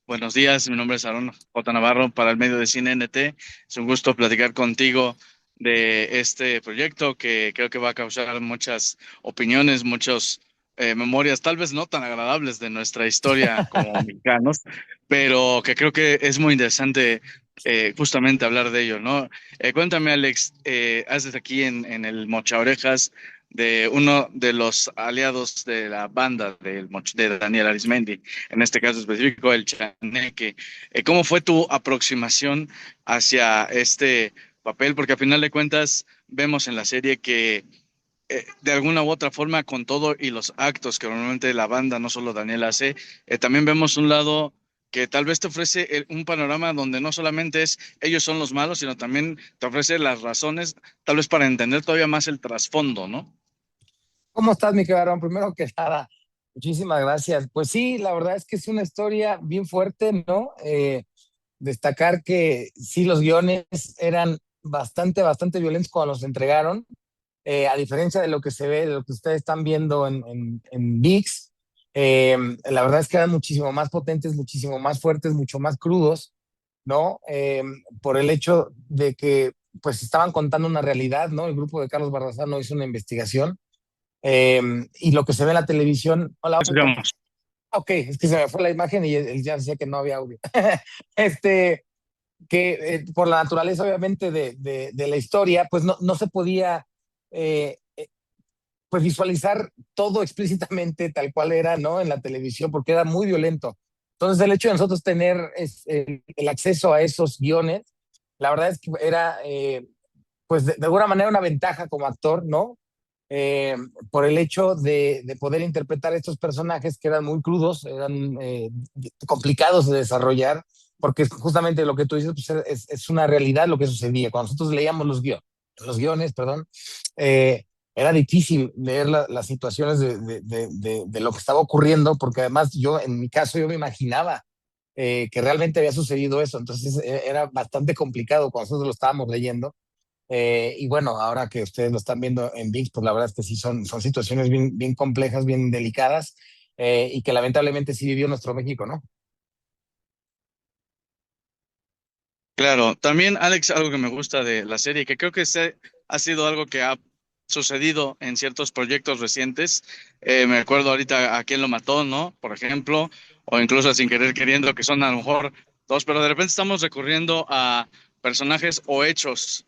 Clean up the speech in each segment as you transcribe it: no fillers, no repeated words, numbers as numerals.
Buenos días, mi nombre es Aaron J. Navarro para el medio de Cine NT. Es un gusto platicar contigo de este proyecto que creo que va a causar muchas opiniones, muchas memorias, tal vez no tan agradables de nuestra historia como mexicanos, pero que creo que es muy interesante justamente hablar de ello, ¿no? Cuéntame, Alex, haces aquí en el Mocha Orejas de uno de los aliados de la banda de Daniel Arismendi, en este caso específico, el Chaneque. ¿Cómo fue tu aproximación hacia este papel? Porque a final de cuentas vemos en la serie que de alguna u otra forma, con todo y los actos que normalmente la banda, no solo Daniel hace, también vemos un lado que tal vez te ofrece un panorama donde no solamente es ellos son los malos, sino también te ofrece las razones, tal vez para entender todavía más el trasfondo, ¿no? ¿Cómo estás, mi querido? Primero que nada, muchísimas gracias. Pues sí, la verdad es que es una historia bien fuerte, ¿no? Destacar que sí, los guiones eran bastante violentos cuando los entregaron, a diferencia de lo que se ve, de lo que ustedes están viendo en VIX. La verdad es que eran muchísimo más potentes, muchísimo más fuertes, mucho más crudos, ¿no? Por el hecho de que pues estaban contando una realidad, ¿no? El grupo de Carlos Barrazano hizo una investigación, y lo que se ve en la televisión. Hola, Oscar. Escuchamos. Ok, es que se me fue la imagen y él ya decía que no había audio. este, que por la naturaleza, obviamente, de la historia, pues no se podía eh, pues visualizar todo explícitamente tal cual era, ¿no? En la televisión, porque era muy violento. Entonces, el hecho de nosotros tener el acceso a esos guiones, la verdad es que era, pues de alguna manera, una ventaja como actor, ¿no? eh, por el hecho de poder interpretar estos personajes que eran muy crudos, eran complicados de desarrollar, porque justamente lo que tú dices, pues, es una realidad lo que sucedía. Cuando nosotros leíamos los guiones, perdón, eh, era difícil leer las situaciones de lo que estaba ocurriendo, porque además yo, en mi caso, yo me imaginaba que realmente había sucedido eso, entonces era bastante complicado cuando nosotros lo estábamos leyendo. Y bueno, ahora que ustedes lo están viendo en VIX, pues la verdad es que sí son situaciones bien complejas, bien delicadas, y que lamentablemente sí vivió nuestro México, ¿no? Claro, también Alex, algo que me gusta de la serie, que creo que ha sido algo que ha sucedido en ciertos proyectos recientes. Me acuerdo ahorita a quién lo mató, ¿no? Por ejemplo, o incluso Sin querer queriendo, que son a lo mejor dos, pero de repente estamos recurriendo a personajes o hechos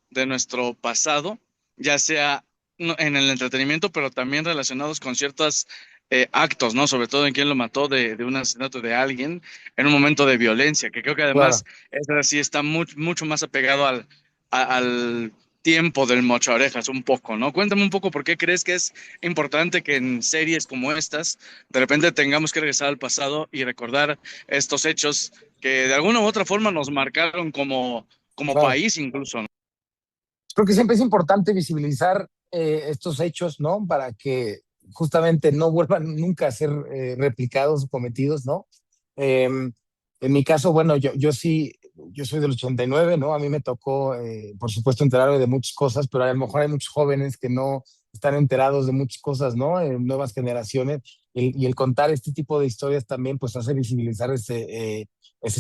de nuestro pasado, ya sea en el entretenimiento, pero también relacionados con ciertos actos, ¿no? Sobre todo en quién lo mató de un asesinato de alguien en un momento de violencia, que creo que además Claro. esa sí está mucho más apegado al tiempo del mocho orejas, un poco, ¿no? Cuéntame un poco por qué crees que es importante que en series como estas, de repente tengamos que regresar al pasado y recordar estos hechos que de alguna u otra forma nos marcaron como Claro. país incluso, ¿no? Creo que siempre es importante visibilizar estos hechos, ¿no? Para que justamente no vuelvan nunca a ser replicados o cometidos, ¿no? Eh, en mi caso, bueno, yo sí, yo soy del 89, ¿no? A mí me tocó, por supuesto, enterarme de muchas cosas, pero a lo mejor hay muchos jóvenes que no están enterados de muchas cosas, ¿no? Nuevas generaciones. Y el contar este tipo de historias también, pues, hace visibilizar ese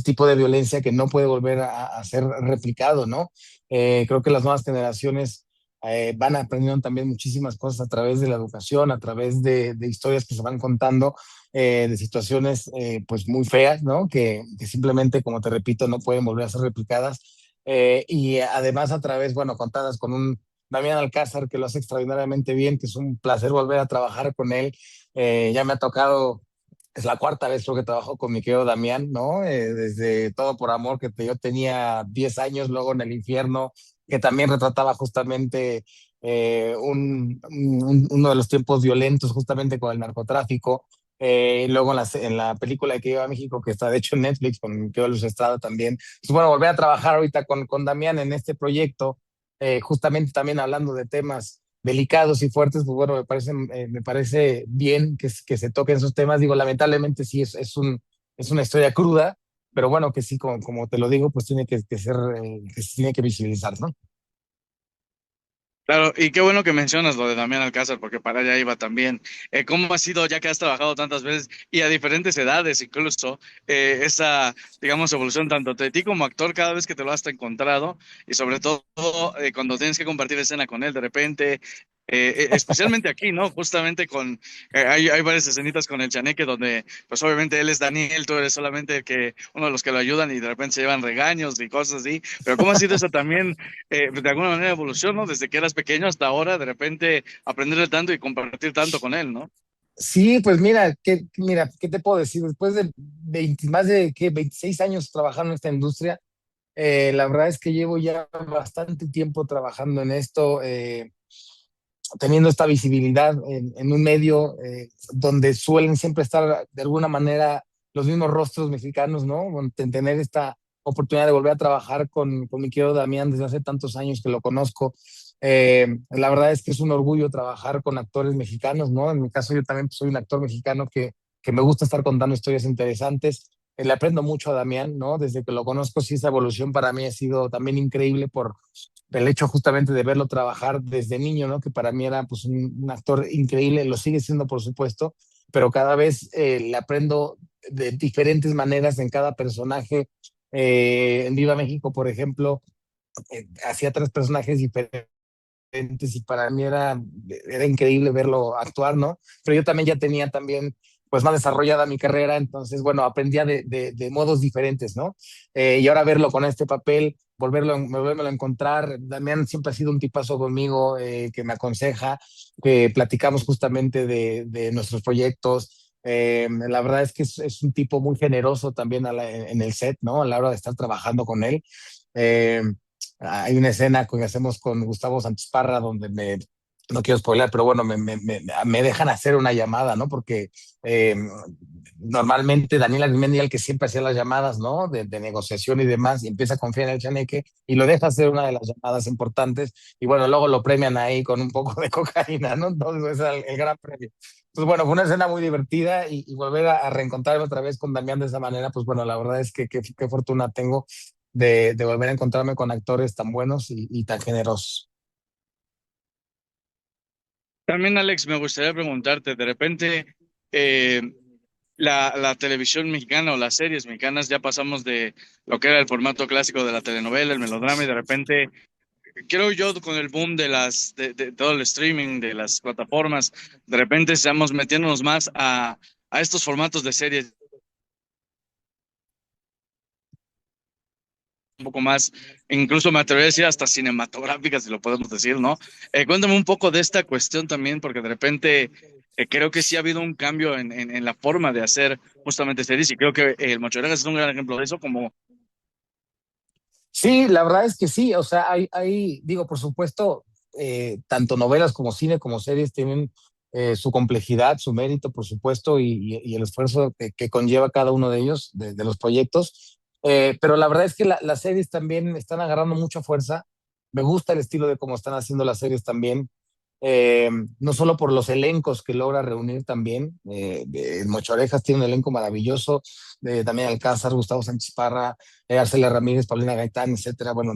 tipo de violencia que no puede volver a ser replicado, ¿no? Creo que las nuevas generaciones van aprendiendo también muchísimas cosas a través de la educación, a través de historias que se van contando, de situaciones pues muy feas, ¿no? Que simplemente, como te repito, no pueden volver a ser replicadas. Y además a través, bueno, contadas con un Damián Alcázar que lo hace extraordinariamente bien, que es un placer volver a trabajar con él. Ya me ha tocado, es la cuarta vez creo que trabajo con mi querido Damián, ¿no? Desde Todo por Amor, yo tenía 10 años, luego en El Infierno, que también retrataba justamente uno de los tiempos violentos justamente con el narcotráfico. Luego en la película que iba a México, que está de hecho en Netflix, con mi querido Luis Estrada también. Pues bueno, volver a trabajar ahorita con Damián en este proyecto, justamente también hablando de temas delicados y fuertes, pues bueno, me parece bien que se toquen esos temas. Digo, lamentablemente sí es una historia cruda, pero bueno, que sí, como te lo digo, pues tiene que ser, que se tiene que visibilizar, ¿no? Claro, y qué bueno que mencionas lo de Damián Alcázar, porque para allá iba también. ¿Cómo ha sido, ya que has trabajado tantas veces y a diferentes edades incluso, esa, digamos, evolución tanto de ti como actor cada vez que te lo has encontrado y sobre todo cuando tienes que compartir escena con él de repente, especialmente aquí, ¿no? Justamente con, hay varias escenitas con el Chaneque donde, pues obviamente él es Daniel, tú eres solamente el que, uno de los que lo ayudan y de repente se llevan regaños y cosas así, pero ¿cómo ha sido eso también? De alguna manera evolución, ¿no? Desde que eras pequeño hasta ahora, de repente aprenderle tanto y compartir tanto con él, ¿no? Sí, pues mira, ¿qué te puedo decir? Después de 20, más de ¿qué? 26 años trabajando en esta industria, la verdad es que llevo ya bastante tiempo trabajando en esto, teniendo esta visibilidad en un medio donde suelen siempre estar de alguna manera los mismos rostros mexicanos, ¿no? Tener esta oportunidad de volver a trabajar con mi querido Damián desde hace tantos años que lo conozco. La verdad es que es un orgullo trabajar con actores mexicanos, ¿no? En mi caso yo también soy un actor mexicano que me gusta estar contando historias interesantes. Le aprendo mucho a Damián, ¿no? Desde que lo conozco, sí, esa evolución para mí ha sido también increíble por el hecho justamente de verlo trabajar desde niño, ¿no? Que para mí era pues un actor increíble, lo sigue siendo por supuesto, pero cada vez le aprendo de diferentes maneras en cada personaje. En Viva México, por ejemplo, hacía tres personajes diferentes y para mí era increíble verlo actuar, ¿no? Pero yo también ya tenía también pues más desarrollada mi carrera, entonces, bueno, aprendía de modos diferentes, ¿no? Y ahora verlo con este papel, volverlo a encontrar, Damián siempre ha sido un tipazo conmigo, que me aconseja, que platicamos justamente de nuestros proyectos. La verdad es que es un tipo muy generoso también en el set, ¿no? A la hora de estar trabajando con él. Eh, Hay una escena que hacemos con Gustavo Santos Parra donde no quiero spoiler, pero bueno, me dejan hacer una llamada, ¿no? Porque eh, normalmente Daniel Arismendi, el que siempre hacía las llamadas, ¿no? De negociación y demás, y empieza a confiar en el Chaneque y lo deja hacer una de las llamadas importantes y bueno, luego lo premian ahí con un poco de cocaína, ¿no? Entonces ese es el gran premio. Pues bueno, fue una escena muy divertida y volver a reencontrarme otra vez con Damián de esa manera, pues bueno, la verdad es que qué fortuna tengo de volver a encontrarme con actores tan buenos y tan generosos. También, Alex, me gustaría preguntarte, de repente, eh, la televisión mexicana o las series mexicanas ya pasamos de lo que era el formato clásico de la telenovela, el melodrama, y de repente, creo yo, con el boom de todo el streaming, de las plataformas, de repente estamos metiéndonos más a estos formatos de series un poco más, incluso me atrevería a decir hasta cinematográficas, si lo podemos decir, ¿no? Cuéntame un poco de esta cuestión también, porque de repente creo que sí ha habido un cambio en la forma de hacer justamente series y creo que el Mocho Orejas es un gran ejemplo de eso, como Sí, la verdad es que sí, o sea, digo, por supuesto, tanto novelas como cine como series tienen su complejidad, su mérito, por supuesto, y el esfuerzo que conlleva cada uno de ellos, de los proyectos. Pero la verdad es que las series también están agarrando mucha fuerza. Me gusta el estilo de cómo están haciendo las series también. eh, no solo por los elencos que logra reunir también. Mocho Orejas tiene un elenco maravilloso, también Alcázar, Gustavo Sánchez Parra, Arcela Ramírez, Paulina Gaitán, etcétera. Bueno,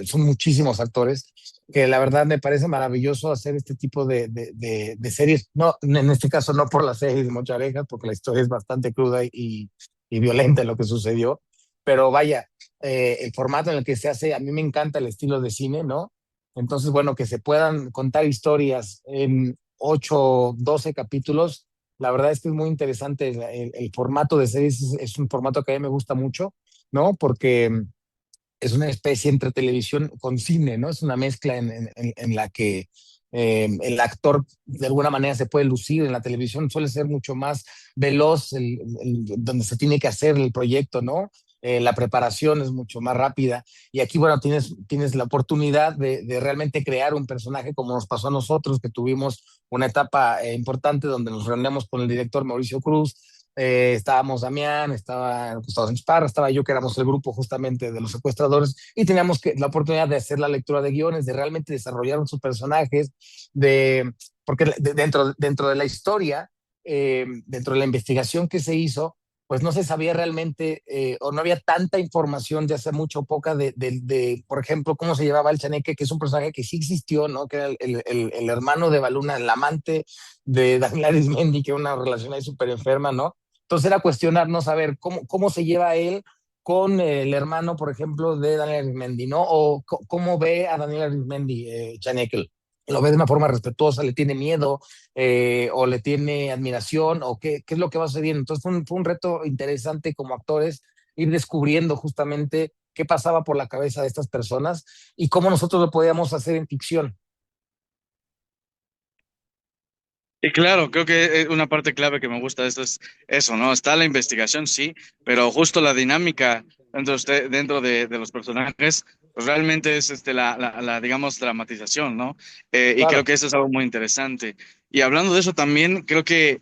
son muchísimos actores que la verdad me parece maravilloso hacer este tipo de series. No, en este caso no por la serie de Mocho Orejas, porque la historia es bastante cruda y violenta lo que sucedió. Pero vaya, el formato en el que se hace, a mí me encanta el estilo de cine, ¿no? Entonces, bueno, que se puedan contar historias en 8, 12 capítulos, la verdad es que es muy interesante. El formato de series es un formato que a mí me gusta mucho, ¿no? Porque es una especie entre televisión con cine, ¿no? Es una mezcla en la que el actor de alguna manera se puede lucir. En la televisión suele ser mucho más veloz donde se tiene que hacer el proyecto, ¿no? La preparación es mucho más rápida y aquí, bueno, tienes la oportunidad de realmente crear un personaje como nos pasó a nosotros, que tuvimos una etapa importante donde nos reunimos con el director Mauricio Cruz. Estábamos Damián, estaba Gustavo Sánchez Parra, estaba yo, que éramos el grupo justamente de los secuestradores, y teníamos la oportunidad de hacer la lectura de guiones, de realmente desarrollar sus personajes, porque dentro de la historia, dentro de la investigación que se hizo, pues no se sabía realmente o no había tanta información de hace mucho o poca por ejemplo, cómo se llevaba el Chaneque, que es un personaje que sí existió, ¿no? Que era el hermano de Baluna, el amante de Daniel Arismendi, que era una relación ahí súper enferma, ¿no? Entonces era cuestionarnos a ver cómo se lleva él con el hermano, por ejemplo, de Daniel Arismendi, ¿no? O cómo ve a Daniel Arismendi, Chaneque. Lo ve de una forma respetuosa, le tiene miedo, o le tiene admiración, o qué es lo que va sucediendo. Entonces fue un reto interesante como actores ir descubriendo justamente qué pasaba por la cabeza de estas personas y cómo nosotros lo podíamos hacer en ficción. Y claro, creo que una parte clave que me gusta de esto es eso, ¿no? Está la investigación, sí, pero justo la dinámica dentro de los personajes, pues realmente es digamos, dramatización, ¿no? Y creo Claro. que eso es algo muy interesante. Y hablando de eso también, creo que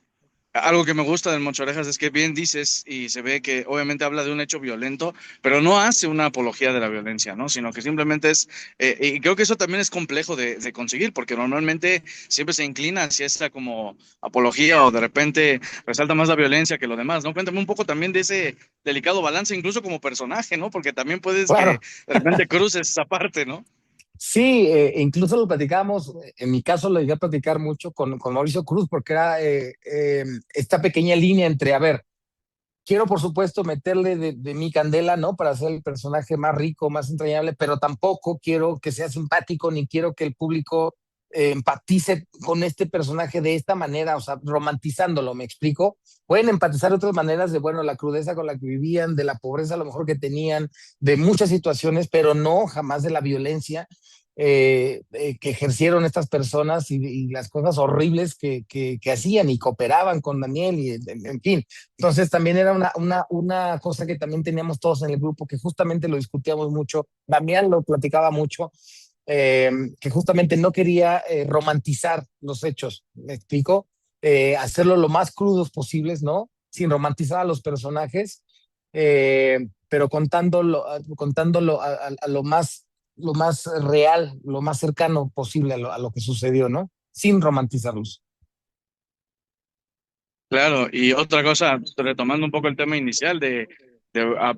algo que me gusta del Mocho Orejas es que bien dices y se ve que obviamente habla de un hecho violento, pero no hace una apología de la violencia, ¿no? Sino que simplemente y creo que eso también es complejo de conseguir, porque normalmente siempre se inclina hacia esta como apología o de repente resalta más la violencia que lo demás, ¿no? Cuéntame un poco también de ese delicado balance, incluso como personaje, ¿no? Porque también puedes que Claro. de repente cruces esa parte, ¿no? Sí, incluso lo platicamos, en mi caso lo llegué a platicar mucho con Mauricio Cruz, porque era esta pequeña línea entre, a ver, quiero por supuesto meterle de mi candela, ¿no? Para hacer el personaje más rico, más entrañable, pero tampoco quiero que sea simpático, ni quiero que el público empatice con este personaje de esta manera, o sea, romantizándolo, ¿me explico? Pueden empatizar de otras maneras de, bueno, la crudeza con la que vivían, de la pobreza a lo mejor que tenían, de muchas situaciones, pero no jamás de la violencia que ejercieron estas personas y las cosas horribles que hacían y cooperaban con Daniel y en fin. Entonces también era una cosa que también teníamos todos en el grupo, que justamente lo discutíamos mucho. Damián lo platicaba mucho, que justamente no quería romantizar los hechos, ¿me explico? Hacerlo lo más crudos posibles, ¿no? Sin romantizar a los personajes, pero contándolo a lo más real, lo más cercano posible a lo que sucedió, ¿no? Sin romantizarlos. Claro, y otra cosa, retomando un poco el tema inicial de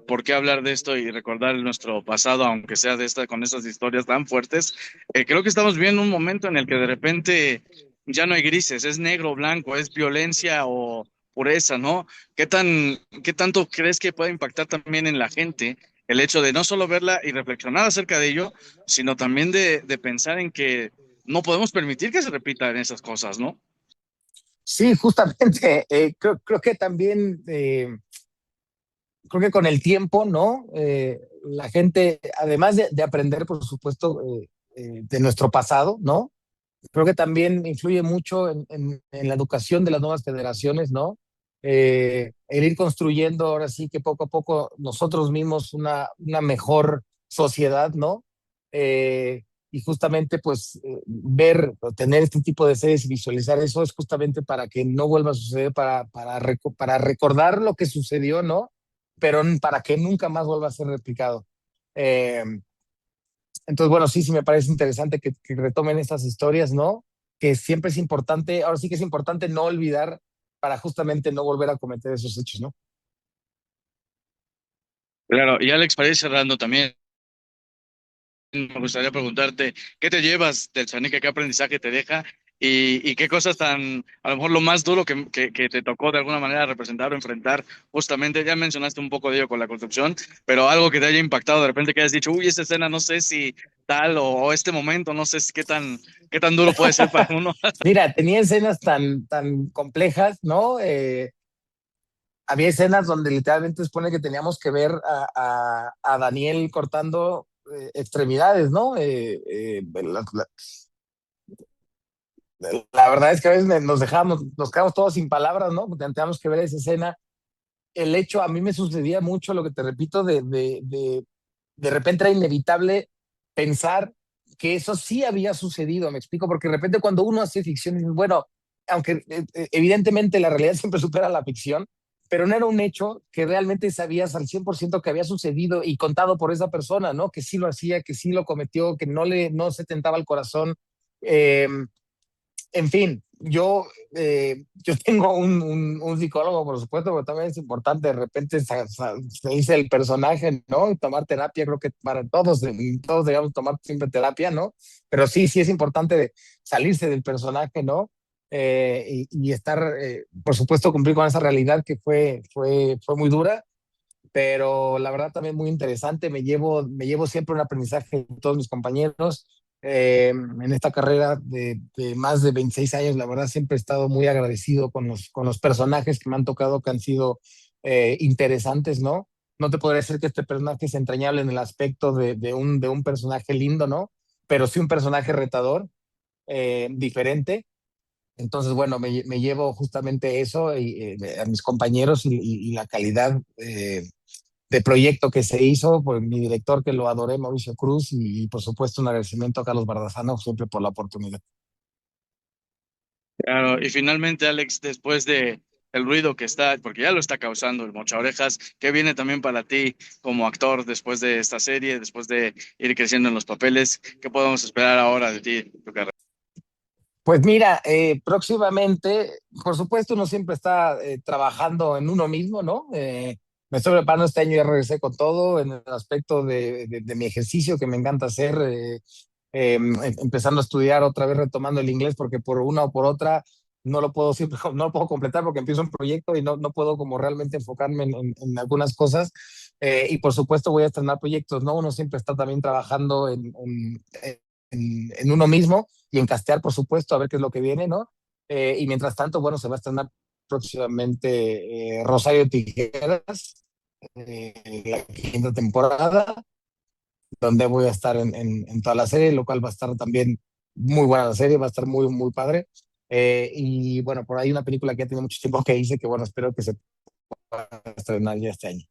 por qué hablar de esto y recordar nuestro pasado, aunque sea con estas historias tan fuertes, creo que estamos viendo un momento en el que de repente ya no hay grises, es negro o blanco, es violencia o pureza, ¿no? ¿Qué tanto crees que puede impactar también en la gente el hecho de no solo verla y reflexionar acerca de ello, sino también de pensar en que no podemos permitir que se repitan esas cosas, ¿no? Sí, justamente, creo que también, creo que con el tiempo, ¿no? La gente, además de aprender, por supuesto, de nuestro pasado, ¿no? Creo que también influye mucho en la educación de las nuevas generaciones, ¿no? El ir construyendo ahora sí que poco a poco nosotros mismos una mejor sociedad, ¿no? Y justamente pues ver, o tener este tipo de series y visualizar eso es justamente para que no vuelva a suceder, para recordar lo que sucedió, ¿no? Pero para que nunca más vuelva a ser replicado. Eh, entonces, bueno, sí, sí me parece interesante que retomen estas historias, ¿no? Que siempre es importante, ahora sí que es importante no olvidar para justamente no volver a cometer esos hechos, ¿no? Claro, y Alex, para ir cerrando también. Me gustaría preguntarte, ¿qué te llevas del Chaneque? ¿Qué aprendizaje te deja? Y qué cosas tan, a lo mejor lo más duro que te tocó de alguna manera representar o enfrentar, justamente, ya mencionaste un poco de ello con la construcción, pero algo que te haya impactado de repente que hayas dicho, uy, esta escena no sé si tal o este momento, no sé si qué tan duro puede ser para uno. Mira, tenía escenas tan complejas, ¿no? Había escenas donde literalmente se supone que teníamos que ver a Daniel cortando extremidades, ¿no? La verdad es que a veces nos quedamos todos sin palabras, ¿no? Teníamos que ver esa escena. El hecho, a mí me sucedía mucho lo que te repito, de repente era inevitable pensar que eso sí había sucedido, me explico, porque de repente cuando uno hace ficción, dices, bueno, aunque evidentemente la realidad siempre supera la ficción, pero no era un hecho que realmente sabías al 100% que había sucedido y contado por esa persona, ¿no? Que sí lo hacía, que sí lo cometió, que no se tentaba el corazón. Eh, en fin, yo tengo un psicólogo, por supuesto, pero también es importante de repente se dice el personaje, ¿no? Y tomar terapia, creo que para todos, todos debemos tomar siempre terapia, ¿no? Pero sí, sí es importante salirse del personaje, ¿no? Y estar, por supuesto, cumplir con esa realidad que fue muy dura, pero la verdad también muy interesante. Me llevo siempre un aprendizaje de todos mis compañeros. En esta carrera de más de 26 años, la verdad siempre he estado muy agradecido con los personajes que me han tocado, que han sido interesantes, ¿no? No te podría decir que este personaje es entrañable en el aspecto de un personaje lindo, ¿no? Pero sí un personaje retador, diferente. Entonces, bueno, me llevo justamente eso a mis compañeros y la calidad de proyecto que se hizo por mi director, que lo adoré, Mauricio Cruz, y por supuesto un agradecimiento a Carlos Bardazano siempre por la oportunidad. Claro, y finalmente, Alex, después de el ruido que está, porque ya lo está causando el Mocha Orejas, ¿qué viene también para ti como actor después de esta serie, después de ir creciendo en los papeles? ¿Qué podemos esperar ahora de ti, tu carrera? Pues mira, próximamente, por supuesto, uno siempre está trabajando en uno mismo, ¿no? Me estoy preparando este año, ya regresé con todo en el aspecto de mi ejercicio que me encanta hacer, empezando a estudiar otra vez, retomando el inglés, porque por una o por otra no lo puedo siempre, no lo puedo completar porque empiezo un proyecto y no puedo como realmente enfocarme en algunas cosas. Y por supuesto voy a estrenar proyectos, ¿no? Uno siempre está también trabajando en uno mismo y en castear, por supuesto, a ver qué es lo que viene, ¿no? Y mientras tanto, bueno, se va a estrenar próximamente Rosario Tijeras, la quinta temporada, donde voy a estar en toda la serie, lo cual va a estar también muy buena la serie, va a estar muy, muy padre. Y bueno, por ahí una película que ya tiene mucho tiempo que hice, que bueno, espero que se pueda estrenar ya este año.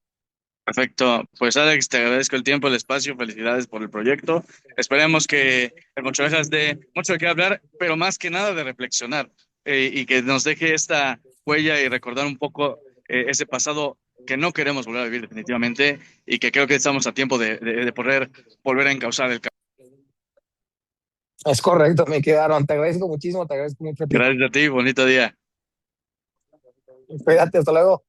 Perfecto. Pues Alex, te agradezco el tiempo, el espacio, felicidades por el proyecto. Esperemos que el Mocha Orejas dé mucho de qué hablar, pero más que nada de reflexionar, y que nos deje esta huella y recordar un poco ese pasado que no queremos volver a vivir definitivamente y que creo que estamos a tiempo de poder volver a encauzar el camino. Es correcto, me quedaron. Te agradezco muchísimo, te agradezco mucho a ti. Gracias a ti, bonito día. Cuídate, hasta luego.